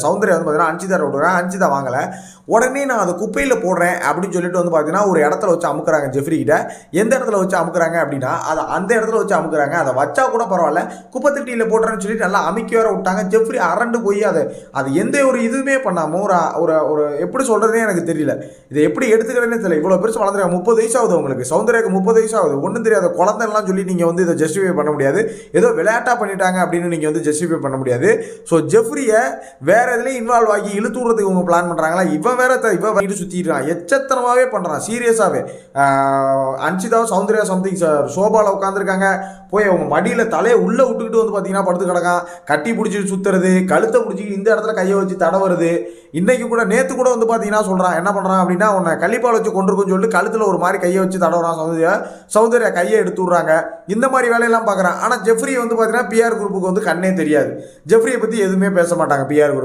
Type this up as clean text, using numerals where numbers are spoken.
சௌந்தர்யா வந்து பார்த்தீங்கன்னா அன்சிதா விடுறேன், அன்சிதா வாங்கலை. உடனே நான் அதை குப்பையில் போடுறேன் அப்படின்னு சொல்லிட்டு வந்து பார்த்தீங்கன்னா ஒரு இடத்துல வச்சு அமுக்குறாங்க ஜெஃப்ரி கிட்ட. எந்த இடத்துல வச்சு அமுக்குறாங்க அப்படின்னா அதை அந்த இடத்துல வச்சு அமுக்குறாங்க. அதை வச்சா கூட பரவாயில்ல, குப்பை தொட்டியில் போடுறேன்னு சொல்லிட்டு நல்லா அமைக்க வேற விட்டாங்க. ஜெஃப்ரி அரண்டு போய் அது எந்த ஒரு இதுவுமே பண்ணாமல் ஒரு ஒரு ஒரு எப்படி சொல்கிறதே எனக்கு தெரியல. இதை எப்படி எடுத்துக்கிறேன்னே தெரியல. இவ்வளோ பெருசு வளர்ந்துருக்காங்க, 30 வயசு ஆகுது உங்களுக்கு, சௌந்தர்யாவுக்கு 30 வயசு ஆகுது. ஒன்றும் தெரியாத குழந்தைலாம் சொல்லி நீங்கள் வந்து இதை ஜஸ்டிஃபை பண்ண முடியாது. ஏதோ விளையாட்டாக பண்ணிட்டாங்க அப்படின்னு நீங்கள் வந்து ஜஸ்டிஃபை பண்ண முடியாது. ஸோ ஜெஃப்ரியை வேற எதுலேயும் இன்வால்வ் ஆகி இழுத்து விடுறதுக்கு இவங்க பிளான் பண்ணுறாங்களா? இவன் வேற இவன் சுற்றிடுறான், எச்சத்தனமாகவே பண்ணுறான், சீரியஸாகவே. அன்சிதாவும் சௌந்தர்யா சம்திங் சோபாவில் உட்காந்துருக்காங்க, போய் அவங்க மடியில் தலையை உள்ளே விட்டுக்கிட்டு வந்து பார்த்தீங்கன்னா படுத்து கிடக்கான். கட்டி பிடிச்சிட்டு சுற்றுறது, கழுத்தை பிடிச்சிக்கிட்டு இந்த இடத்துல கையை வச்சு தடவுறது. இன்றைக்கி கூட நேற்று கூட வந்து பார்த்தீங்கன்னா சொல்கிறான், என்ன பண்ணுறான் அப்படின்னா உன்னை கள்ளிப்பால் வச்சு கொண்டிருக்குன்னு சொல்லிட்டு கழுத்தில் ஒரு மாதிரி கையை வச்சு தடவுறான். சௌந்தர்யா கையை எடுத்து விட்றாங்க. இந்த மாதிரி வேலையெல்லாம் பார்க்குறான். ஆனால் ஜெஃப்ரி வந்து பார்த்தீங்கன்னா பிஆர் குரூப்புக்கு வந்து கண்ணே தெரியாது. ஜெஃப்ரியை பற்றி எதுவுமே பேச மாட்டாங்க பிஆர்